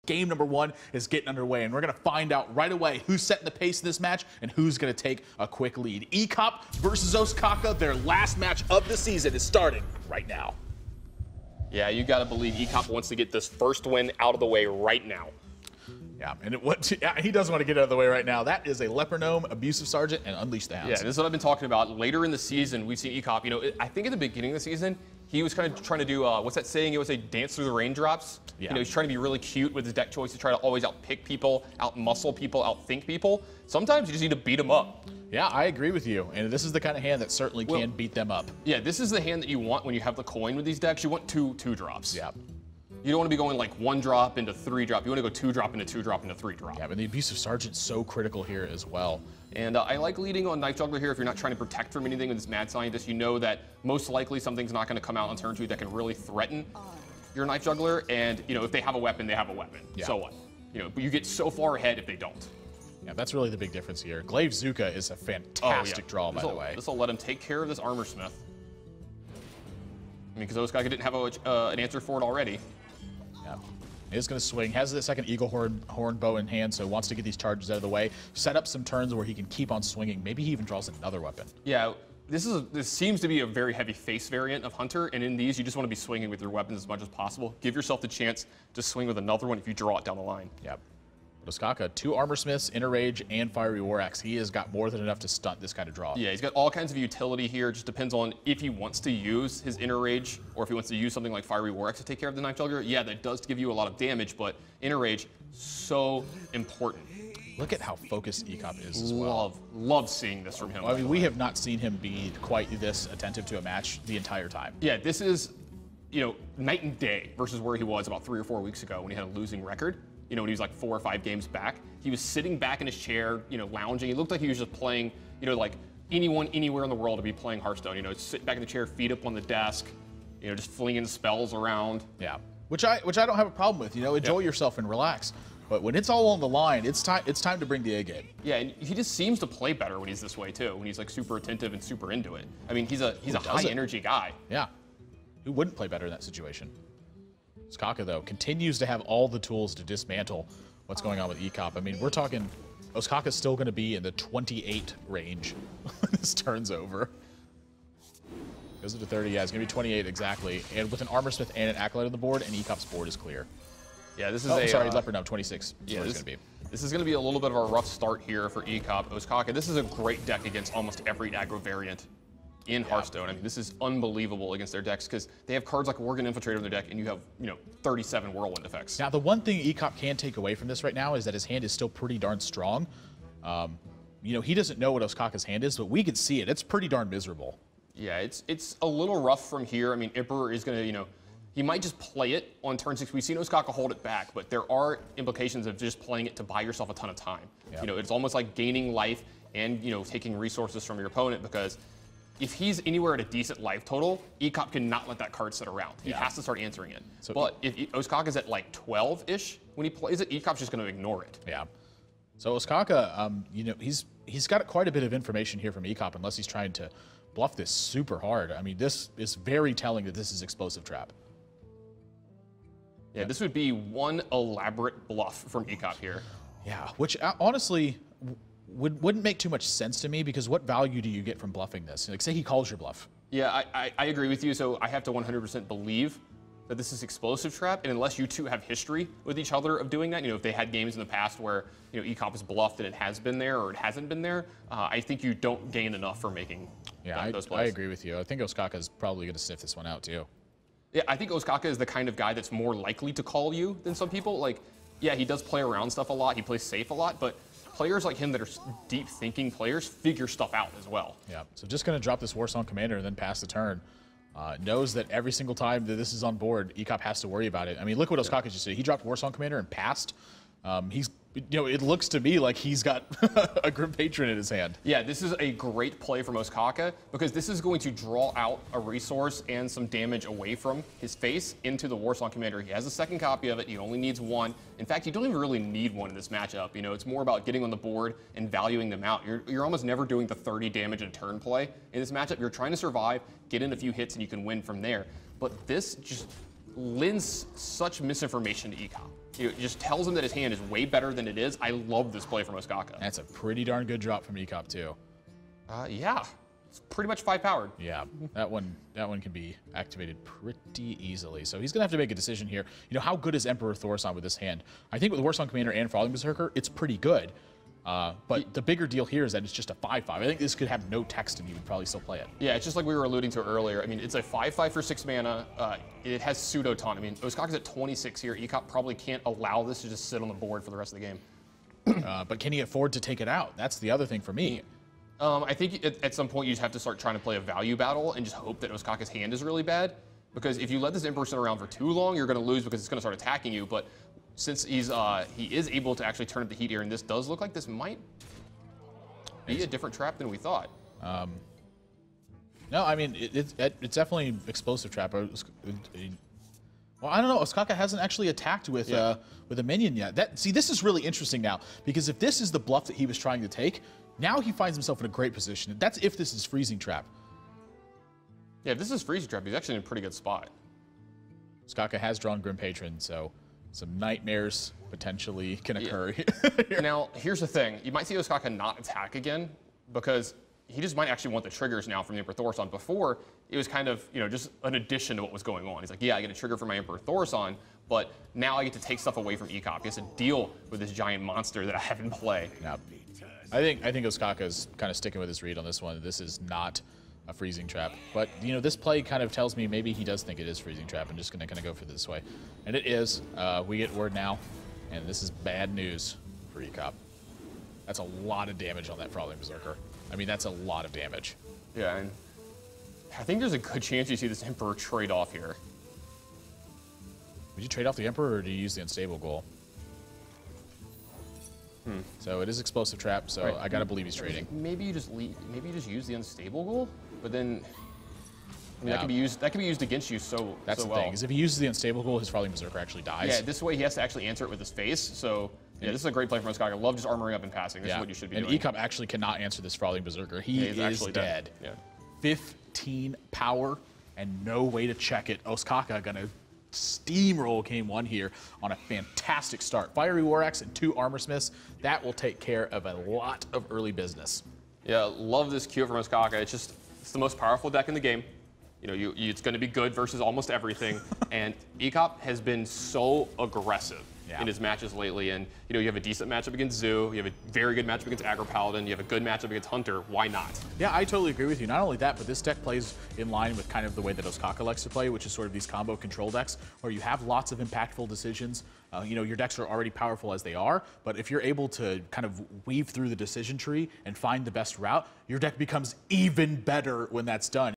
game number 1 is getting underway, and we're going to find out right away who's setting the pace in this match and who's going to take a quick lead. Ek0p versus Ostkaka, their last match of the season is starting right now. Yeah, you got to believe Ek0p wants to get this first win out of the way right now. Yeah, and he doesn't want to get out of the way right now. That is a Leper Gnome, Abusive Sergeant, and Unleash the Hounds. Yeah, this is what I've been talking about. Later in the season, we've seen Ek0p. You know, I think at the beginning of the season, he was kind of trying to do, what's that saying? It was a dance through the raindrops. Yeah. You know, he's trying to be really cute with his deck choice to try to always outpick people, outmuscle people, outthink people. Sometimes you just need to beat them up. Yeah, I agree with you. And this is the kind of hand that certainly can beat them up. Yeah, this is the hand that you want when you have the coin with these decks. You want two drops. Yeah. You don't want to be going like 1 drop into 3 drop. You want to go 2 drop into 2 drop into 3 drop. Yeah, but the Abusive Sergeant's so critical here as well. And I like leading on Knife Juggler here if you're not trying to protect from anything with this Mad Scientist. You know that most likely something's not going to come out on turn 2 that can really threaten your Knife Juggler. And, you know, if they have a weapon, they have a weapon. Yeah. So what? You know, but you get so far ahead if they don't. Yeah, that's really the big difference here. Glaive Zuka is a fantastic draw, by the way. This will let him take care of this Armor Smith. I mean, because Ostkaka didn't have an answer for it already. Yeah. Is going to swing, has the second Eagle Horn bow in hand, so wants to get these charges out of the way, set up some turns where he can keep on swinging. Maybe he even draws another weapon. Yeah, this seems to be a very heavy face variant of Hunter, and in these, you just want to be swinging with your weapons as much as possible. Give yourself the chance to swing with another one if you draw it down the line. Yep. Ostkaka, 2 Armor Smiths, Inner Rage, and Fiery War Axe. He has got more than enough to stunt this kind of draw. Yeah, he's got all kinds of utility here. It just depends on if he wants to use his Inner Rage or if he wants to use something like Fiery War Axe to take care of the Knife Juggler. Yeah, that does give you a lot of damage, but Inner Rage, so important. Look at how focused Ek0p is as well. Love seeing this from him. I mean, we have not seen him be quite this attentive to a match the entire time. Yeah, this is, you know, night and day versus where he was about 3 or 4 weeks ago when he had a losing record. You know, when he was like 4 or 5 games back. He was sitting back in his chair, you know, lounging. He looked like he was just playing, you know, like anyone anywhere in the world to be playing Hearthstone. You know, sit back in the chair, feet up on the desk, you know, just flinging spells around. Yeah, which I don't have a problem with. You know, enjoy yourself and relax. But when it's all on the line, it's time to bring the A game. Yeah, and he just seems to play better when he's this way too. When he's like super attentive and super into it. I mean, he's a high energy guy. Yeah, who wouldn't play better in that situation? Ostkaka, though, continues to have all the tools to dismantle what's going on with Ek0p. I mean, we're talking Ostkaka's still going to be in the 28 range when this turns over. Goes into 30, yeah, it's going to be 28 exactly. And with an Armor Smith and an Acolyte on the board, and Ek0p's board is clear. Yeah, this is sorry, Leper Gnome, 26. Yeah, it's going to be. This is going to be a little bit of a rough start here for Ek0p. Ostkaka, this is a great deck against almost every aggro variant in Hearthstone. I mean, this is unbelievable against their decks because they have cards like Worgen Infiltrator in their deck, and you have, you know, 37 Whirlwind effects. Now, the one thing Ek0p can take away from this right now is that his hand is still pretty darn strong. You know, he doesn't know what Ostkaka's hand is, but we can see it. It's pretty darn miserable. Yeah, it's a little rough from here. I mean, Emperor is going to, you know, he might just play it on turn 6. We've seen Ostkaka hold it back, but there are implications of just playing it to buy yourself a ton of time. Yep. You know, it's almost like gaining life and, you know, taking resources from your opponent, because if he's anywhere at a decent life total, Ek0p cannot let that card sit around. He has to start answering it. So but if Ostkaka's at like 12-ish when he plays it, Ek0p's just going to ignore it. Yeah. So Ostkaka, you know, he's got quite a bit of information here from Ek0p, unless he's trying to bluff this super hard. I mean, this is very telling that this is Explosive Trap. Yeah, this would be one elaborate bluff from Ek0p here. Yeah, which honestly wouldn't make too much sense to me, because what value do you get from bluffing this? Like, say he calls your bluff. Yeah, I agree with you. So I have to 100% believe that this is Explosive Trap, and unless you two have history with each other of doing that, you know, if they had games in the past where, you know, Ek0p has bluffed and it has been there or it hasn't been there, I think you don't gain enough for making those plays. I agree with you. I think Ostkaka is probably going to sniff this one out too. Yeah, I think Ostkaka is the kind of guy that's more likely to call you than some people. Like, yeah, he does play around stuff a lot. He plays safe a lot, but players like him that are deep thinking players figure stuff out as well. Yeah, so just going to drop this Warsong Commander and then pass the turn. Knows that every single time that this is on board, Ek0p has to worry about it. I mean, look what Ostkaka just did. He dropped Warsong Commander and passed. He's, you know, it looks to me like he's got a Grim Patron in his hand. Yeah, this is a great play from Ostkaka, because this is going to draw out a resource and some damage away from his face into the Warsong Commander. He has a second copy of it. He only needs 1. In fact, you don't even really need 1 in this matchup. You know, it's more about getting on the board and valuing them out. You're almost never doing the 30 damage in turn play in this matchup. You're trying to survive, get in a few hits, and you can win from there. But this just lends such misinformation to Ek0p. It just tells him that his hand is way better than it is. I love this play from Ostkaka. That's a pretty darn good drop from Ek0p too. Yeah, it's pretty much 5-powered. Yeah, that one can be activated pretty easily. So he's gonna have to make a decision here. You know, how good is Emperor Thorson with this hand? I think with Warsong Commander and Frothing Berserker, it's pretty good. But the bigger deal here is that it's just a 5/5. I think this could have no text and he would probably still play it. Yeah, it's just like we were alluding to earlier. I mean, it's a 5/5 for 6 mana. It has pseudo-taunt. I mean, Ostkaka's at 26 here. Ek0p probably can't allow this to just sit on the board for the rest of the game. But can he afford to take it out? That's the other thing for me. I think at some point you just have to start trying to play a value battle and just hope that Ostkaka's hand is really bad. Because if you let this Emperor sit around for too long, you're going to lose because it's going to start attacking you. But since he is able to actually turn up the heat here, and this does look like this might be a different trap than we thought. No, I mean, it's definitely explosive trap. Well, I don't know. Ostkaka hasn't actually attacked with a minion yet. See, this is really interesting now, because if this is the bluff that he was trying to take, now he finds himself in a great position. That's if this is freezing trap. Yeah, if this is freezing trap, he's actually in a pretty good spot. Ostkaka has drawn Grim Patron, so some nightmares potentially can occur. Now, here's the thing. You might see Ostkaka not attack again, because he just might actually want the triggers now from the Emperor Thorson. Before, it was kind of, just an addition to what was going on. He's like, yeah, I get a trigger for my Emperor Thorson, but now I get to take stuff away from Ek0p. He has to deal with this giant monster that I have in play. Yeah. I think Ostkaka's kind of sticking with his read on this one. This is not a freezing trap, but this play kind of tells me maybe he does think it is freezing trap. I'm just gonna kind of go for this way, and it is. We get word now, and this is bad news for Ek0p. That's a lot of damage on that Frothing Berserker. I mean, that's a lot of damage. Yeah, and I think there's a good chance you see this Emperor trade off here. Would you trade off the Emperor, or do you use the unstable goal? So it is explosive trap, so I gotta believe he's trading. Maybe you just maybe you just use the unstable goal, but then I mean, that can be used against you so That's so the thing, is if he uses the unstable goal, his Frothing Berserker actually dies. Yeah, this way he has to actually answer it with his face. So yeah, this is a great play from Ostkaka. I love just armoring up and passing. This is what you should be doing. And Ek0p actually cannot answer this Frothing Berserker. He is actually dead. Yeah. 15 power and no way to check it. Ostkaka gonna steamroll game 1 here on a fantastic start. Fiery War Axe and 2 Armor Smiths. That will take care of a lot of early business. Yeah, love this Q from Ostkaka. It's the most powerful deck in the game. It's going to be good versus almost everything. And Ek0p has been so aggressive in his matches lately. And you have a decent matchup against Zoo. You have a very good matchup against Aggro Paladin. You have a good matchup against Hunter. Why not? Yeah, I totally agree with you. Not only that, but this deck plays in line with kind of the way that Ostkaka likes to play, which is sort of these combo control decks where you have lots of impactful decisions. Your decks are already powerful as they are, but if you're able to kind of weave through the decision tree and find the best route, your deck becomes even better when that's done.